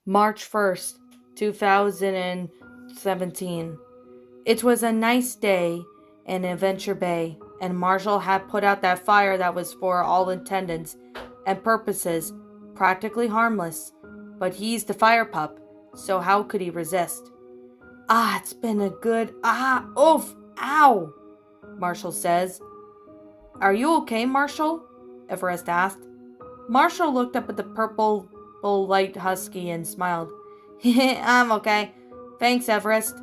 March 1st, 2017. It was a nice day in Adventure Bay, and Marshall had put out that fire that was for all intents and purposes practically harmless. But he's the fire pup, so how could he resist? It's been a good oof, ow, Marshall says. Are you okay, Marshall? Everest asked. Marshall looked up at the purple light husky and smiled. I'm okay. Thanks, Everest.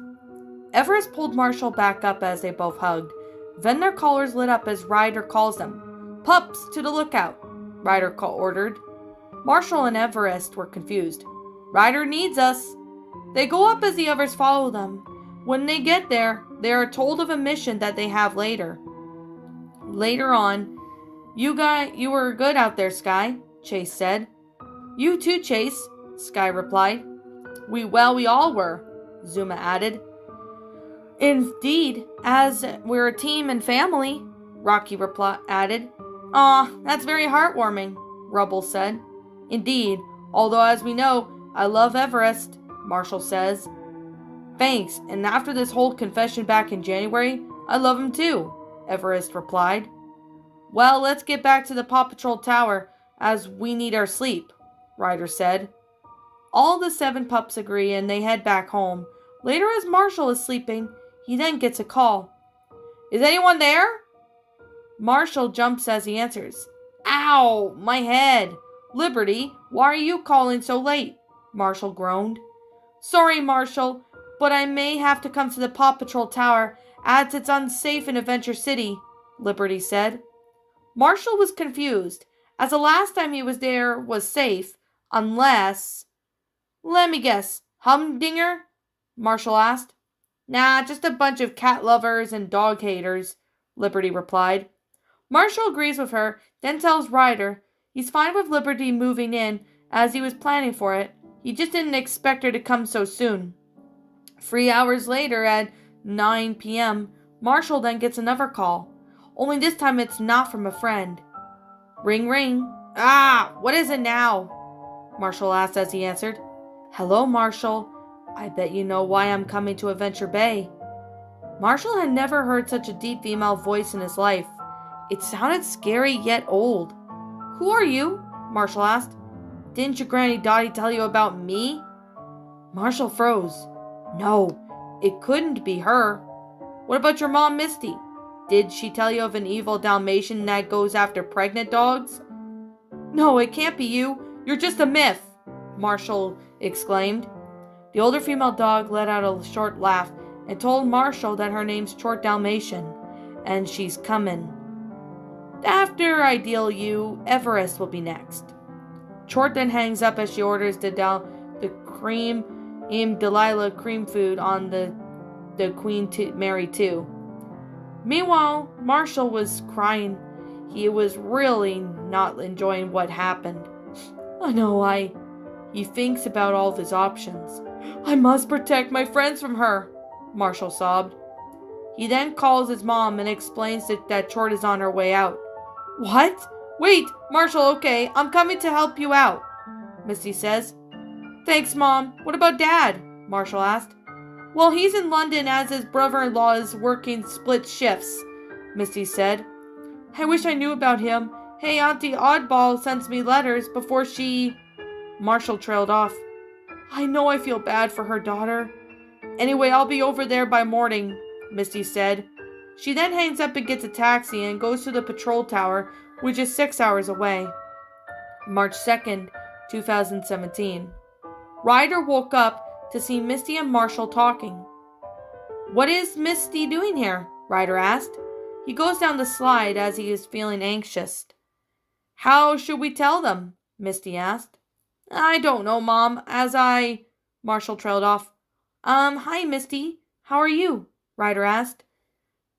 Everest pulled Marshall back up as they both hugged. Then their collars lit up as Ryder calls them. Pups, to the lookout, Ryder ordered. Marshall and Everest were confused. Ryder needs us. They go up as the others follow them. When they get there, they are told of a mission that they have later. Later on, you were good out there, Sky, Chase said. You too, Chase, Sky replied. We all were, Zuma added. Indeed, as we're a team and family, Rocky added. Aw, that's very heartwarming, Rubble said. Indeed, although as we know, I love Everest, Marshall says. Thanks, and after this whole confession back in January, I love him too, Everest replied. Well, let's get back to the Paw Patrol Tower, as we need our sleep, Ryder said. All the 7 pups agree and they head back home. Later, as Marshall is sleeping, he then gets a call. Is anyone there? Marshall jumps as he answers. Ow, my head. Liberty, why are you calling so late? Marshall groaned. Sorry, Marshall, but I may have to come to the Paw Patrol Tower as it's unsafe in Adventure City, Liberty said. Marshall was confused, as the last time he was there was safe, unless... Let me guess, Humdinger? Marshall asked. Nah, just a bunch of cat lovers and dog haters, Liberty replied. Marshall agrees with her, then tells Ryder he's fine with Liberty moving in, as he was planning for it. He just didn't expect her to come so soon. 3 hours later, at 9 p.m., Marshall then gets another call. Only this time it's not from a friend. Ring, ring. What is it now? Marshall asked as he answered. Hello, Marshall. I bet you know why I'm coming to Adventure Bay. Marshall had never heard such a deep female voice in his life. It sounded scary yet old. Who are you? Marshall asked. Didn't your Granny Dottie tell you about me? Marshall froze. No, it couldn't be her. What about your mom, Misty? Did she tell you of an evil Dalmatian that goes after pregnant dogs? No, it can't be you. You're just a myth, Marshall exclaimed. The older female dog let out a short laugh and told Marshall that her name's Chort Dalmatian, and she's coming. After I deal you, Everest will be next. Chort then hangs up as she orders the cream Delilah cream food on the Queen Mary 2. Meanwhile, Marshall was crying. He was really not enjoying what happened. He thinks about all of his options. I must protect my friends from her, Marshall sobbed. He then calls his mom and explains that Chort is on her way out. What? Wait, Marshall, okay, I'm coming to help you out, Misty says. Thanks, Mom. What about Dad? Marshall asked. Well, he's in London as his brother-in-law is working split shifts, Misty said. I wish I knew about him. Hey, Auntie Oddball sends me letters before she... Marshall trailed off. I know I feel bad for her daughter. Anyway, I'll be over there by morning, Misty said. She then hangs up and gets a taxi and goes to the patrol tower, which is 6 hours away. March 2nd, 2017. Ryder woke up to see Misty and Marshall talking. What is Misty doing here? Ryder asked. He goes down the slide as he is feeling anxious. How should we tell them? Misty asked. I don't know, Mom, Marshall trailed off. Hi, Misty. How are you? Ryder asked.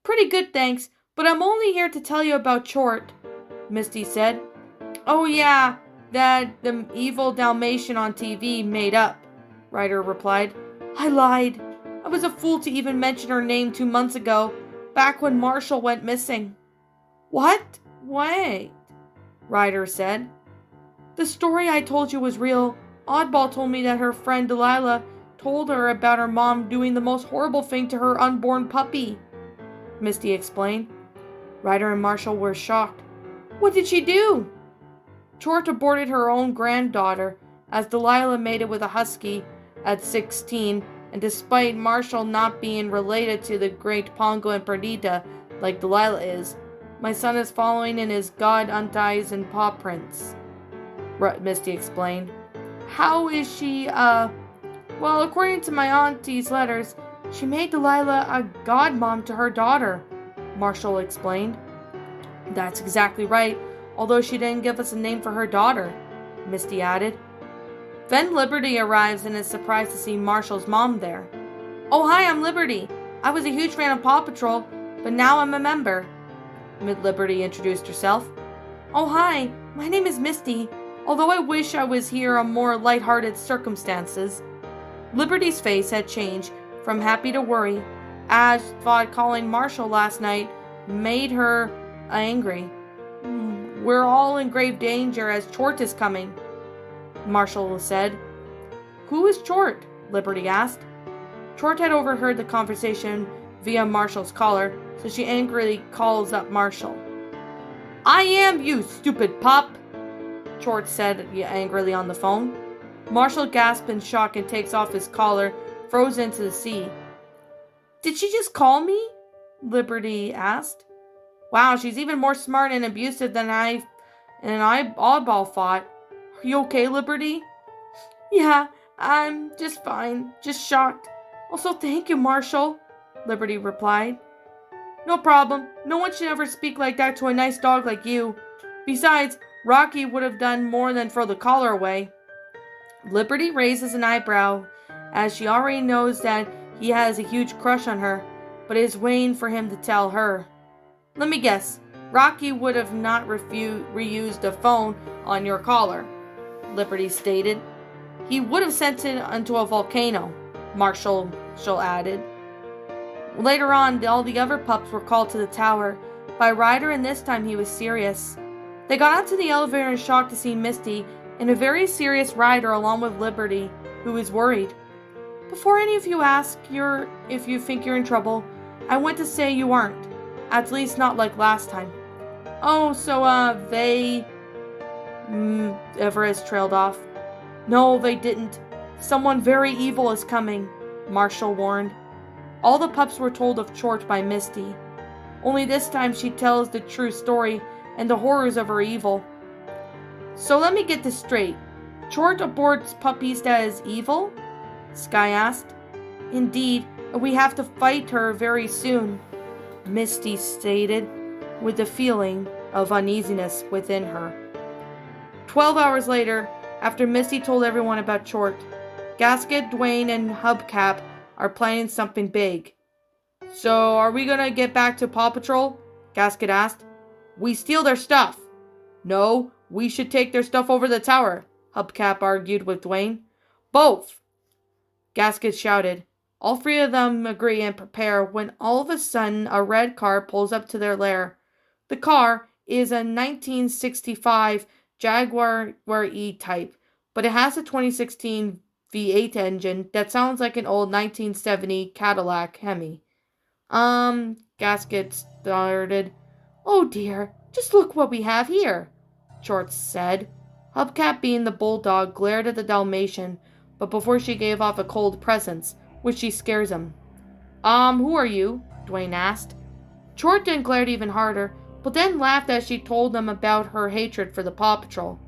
Pretty good, thanks, but I'm only here to tell you about Chort, Misty said. Oh yeah, that the evil Dalmatian on TV made up, Ryder replied. I lied. I was a fool to even mention her name 2 months ago, back when Marshall went missing. What? Wait, Ryder said. The story I told you was real. Oddball told me that her friend Delilah told her about her mom doing the most horrible thing to her unborn puppy," Misty explained. Ryder and Marshall were shocked. "What did she do?" "Chort aborted her own granddaughter, as Delilah made it with a husky at 16, and despite Marshall not being related to the great Pongo and Perdita like Delilah is, my son is following in his god undies and paw prints," Misty explained. "How is she, well, according to my auntie's letters, she made Delilah a godmom to her daughter," Marshall explained. "That's exactly right, although she didn't give us a name for her daughter," Misty added. Then Liberty arrives and is surprised to see Marshall's mom there. "Oh, hi, I'm Liberty. I was a huge fan of Paw Patrol, but now I'm a member," Liberty introduced herself. "Oh, hi, my name is Misty, although I wish I was here on more lighthearted circumstances." Liberty's face had changed from happy to worry, as thought calling Marshall last night made her angry. "We're all in grave danger as Chort is coming," Marshall said. "Who is Chort?" Liberty asked. Chort had overheard the conversation via Marshall's collar, so she angrily calls up Marshall. "I am, you stupid pup," Chort said angrily on the phone. Marshall gasps in shock and takes off his collar, throws into the sea. "Did she just call me?" Liberty asked. "Wow, she's even more smart and abusive than I oddball thought. Are you okay, Liberty?" "Yeah, I'm just fine, just shocked. Also, thank you, Marshall," Liberty replied. "No problem. No one should ever speak like that to a nice dog like you. Besides, Rocky would have done more than throw the collar away." Liberty raises an eyebrow, as she already knows that he has a huge crush on her, but is waiting for him to tell her. "Let me guess. Rocky would have not reused the phone on your collar," Liberty stated. "He would have sent it into a volcano," Marshall added. Later on, all the other pups were called to the tower by Ryder, and this time he was serious. They got onto the elevator in shock to see Misty and a very serious Ryder along with Liberty, who was worried. "Before any of you ask if you think you're in trouble, I want to say you aren't. At least not like last time." "Oh, so, they..." Everest trailed off. "No, they didn't. Someone very evil is coming," Marshall warned. All the pups were told of Chort by Misty. Only this time she tells the true story and the horrors of her evil. "So let me get this straight. Chort aborts puppies that is evil?" Sky asked. "Indeed, and we have to fight her very soon," Misty stated, with a feeling of uneasiness within her. 12 hours later, after Misty told everyone about Chort, Gasket, Dwayne, and Hubcap are planning something big. "So, are we gonna get back to Paw Patrol?" Gasket asked. "We steal their stuff." "No, we should take their stuff over the tower," Hubcap argued with Dwayne. "Both!" Gasket shouted. All three of them agree and prepare when all of a sudden a red car pulls up to their lair. The car is a 1965 Jaguar E-Type, but it has a 2016 V8 engine that sounds like an old 1970 Cadillac Hemi. Gasket started. "Oh dear, just look what we have here," Chort said. Hubcap, being the bulldog, glared at the Dalmatian, but before she gave off a cold presence, which she scares him. Who are you?" Dwayne asked. Chort then glared even harder, but then laughed as she told them about her hatred for the Paw Patrol.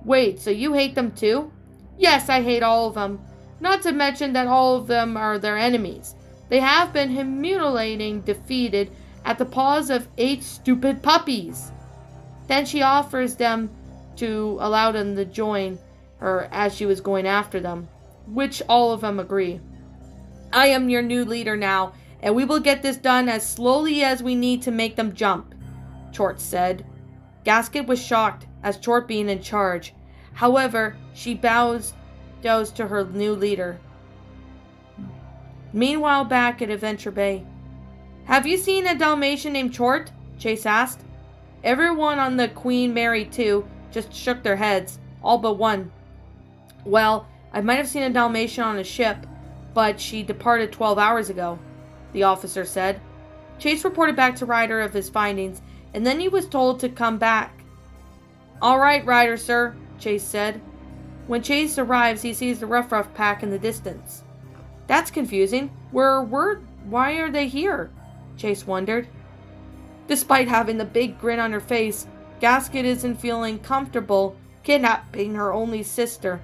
"Wait, so you hate them too?" "Yes, I hate all of them. Not to mention that all of them are their enemies. They have been humiliating defeated at the paws of 8 stupid puppies." Then she offers them to allow them to join her as she was going after them, which all of them agree. "I am your new leader now, and we will get this done as slowly as we need to make them jump," Chort said. Gasket was shocked, as Chort being in charge. However, she bows to her new leader. Meanwhile, back at Adventure Bay. "Have you seen a Dalmatian named Chort?" Chase asked. Everyone on the Queen Mary 2 just shook their heads, all but one. Well, I might have seen a Dalmatian on a ship, but she departed 12 hours ago, the officer said. Chase reported back to Ryder of his findings, and then he was told to come back. All right, Ryder, sir, Chase said. When Chase arrives, he sees the Rough pack in the distance. That's confusing. Why are they here? Chase wondered. Despite having the big grin on her face, Gasket isn't feeling comfortable kidnapping her only sister.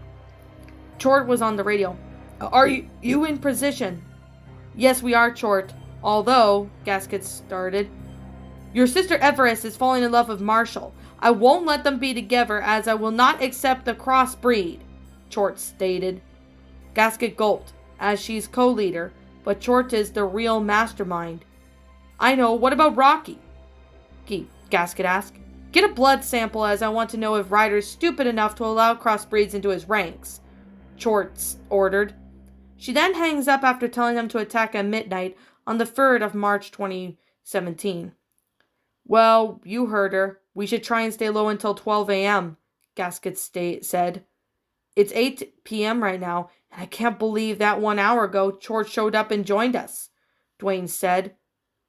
Chort was on the radio. Are you in position? Yes, we are, Chort. Although, Gasket started, your sister Everest is falling in love with Marshall. I won't let them be together as I will not accept a crossbreed, Chort stated. Gasket gulped, as she's co-leader, but Chort is the real mastermind. I know, what about Rocky? Gasket asked. Get a blood sample as I want to know if Ryder's stupid enough to allow crossbreeds into his ranks, Chort ordered. She then hangs up after telling them to attack at midnight on the 3rd of March 2017. Well, you heard her. We should try and stay low until 12 a.m., Gasket said. It's 8 p.m. right now, and I can't believe that 1 hour ago Chort showed up and joined us, Dwayne said.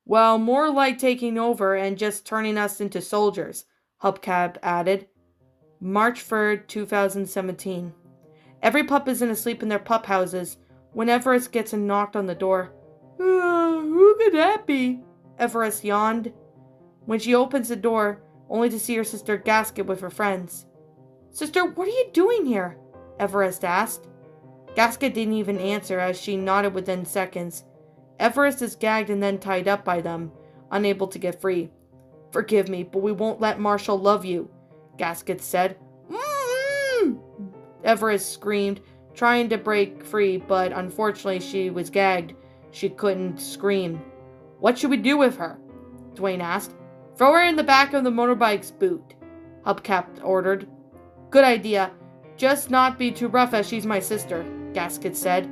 Well, more like taking over and just turning us into soldiers, Hubcap added. March 3rd, 2017. Every pup isn't asleep in their pup houses when Everest gets knocked on the door. Who could that be? Everest yawned. When she opens the door, only to see her sister Gasket with her friends. Sister, what are you doing here? Everest asked. Gasket didn't even answer as she nodded within seconds. Everest is gagged and then tied up by them, unable to get free. Forgive me, but we won't let Marshall love you, Gasket said. Everest screamed, trying to break free, but unfortunately she was gagged. She couldn't scream. What should we do with her? Dwayne asked. Throw her in the back of the motorbike's boot, Hubcap ordered. Good idea. Just not be too rough as she's my sister, Gasket said.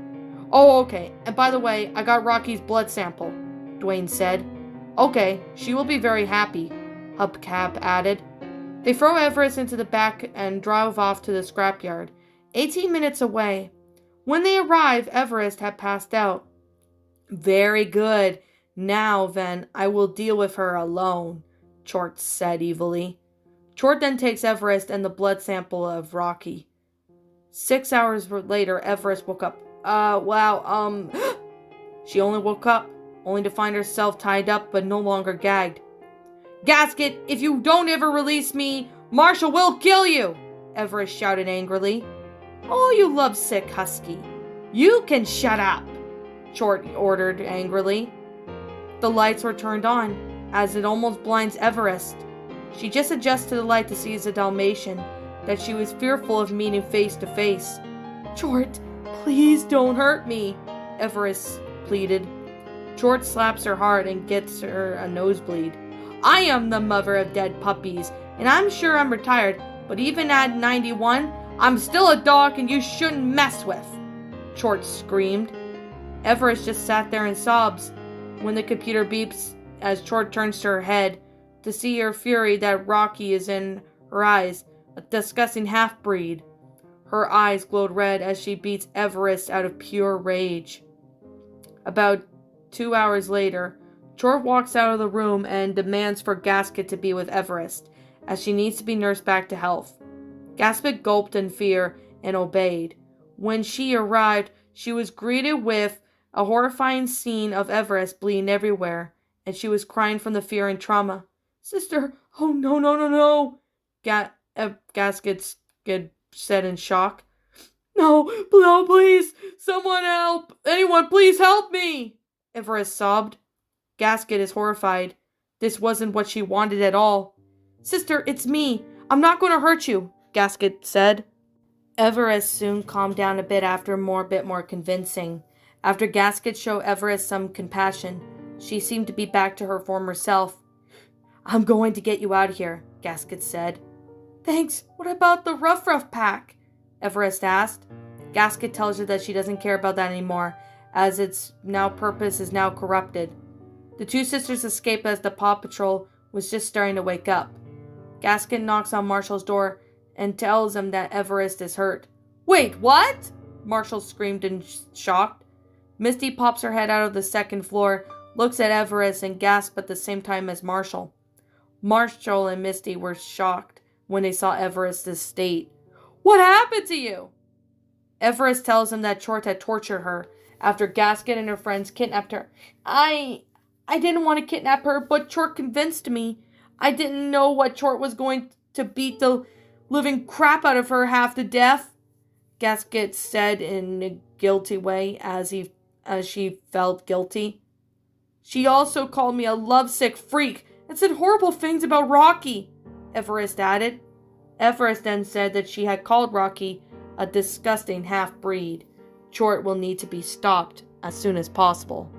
Oh, okay. And by the way, I got Rocky's blood sample, Dwayne said. Okay, she will be very happy, Hubcap added. They throw Everest into the back and drive off to the scrapyard, 18 minutes away. When they arrive, Everest had passed out. Very good. Now, then, I will deal with her alone, Chort said evilly. Chort then takes Everest and the blood sample of Rocky. 6 hours later, Everest woke up. She only woke up, only to find herself tied up but no longer gagged. Gasket, if you don't ever release me, Marshall will kill you, Everest shouted angrily. Oh, you lovesick husky. You can shut up, Chort ordered angrily. The lights were turned on, as it almost blinds Everest. She just adjusts to the light to see the Dalmatian that she was fearful of meeting face to face. Chort, please don't hurt me, Everest pleaded. Chort slaps her hard and gets her a nosebleed. I am the mother of dead puppies, and I'm sure I'm retired, but even at 91, I'm still a dog and you shouldn't mess with, Chort screamed. Everest just sat there and sobs when the computer beeps as Chort turns to her head to see her fury that Rocky is in her eyes, a disgusting half-breed. Her eyes glowed red as she beats Everest out of pure rage. About 2 hours later, Chort walks out of the room and demands for Gasket to be with Everest, as she needs to be nursed back to health. Gasket gulped in fear and obeyed. When she arrived, she was greeted with a horrifying scene of Everest bleeding everywhere, and she was crying from the fear and trauma. Sister, oh no, Gasket said in shock. No, please, someone help! Anyone, please help me! Everest sobbed. Gasket is horrified. This wasn't what she wanted at all. Sister, it's me. I'm not going to hurt you, Gasket said. Everest soon calmed down a bit after a bit more convincing. After Gasket showed Everest some compassion, she seemed to be back to her former self. I'm going to get you out of here, Gasket said. Thanks. What about the Rough pack? Everest asked. Gasket tells her that she doesn't care about that anymore, as its purpose is now corrupted. The two sisters escape as the Paw Patrol was just starting to wake up. Gasket knocks on Marshall's door and tells him that Everest is hurt. Wait, what? Marshall screamed in shock. Misty pops her head out of the second floor, looks at Everest, and gasps at the same time as Marshall. Marshall and Misty were shocked when they saw Everest's state. What happened to you? Everest tells him that Chort had tortured her after Gasket and her friends kidnapped her. I didn't want to kidnap her, but Chort convinced me. I didn't know what Chort was going to beat the living crap out of her half to death, Gasket said in a guilty way as she felt guilty. She also called me a lovesick freak and said horrible things about Rocky, Everest added. Everest then said that she had called Rocky a disgusting half-breed. Chort will need to be stopped as soon as possible.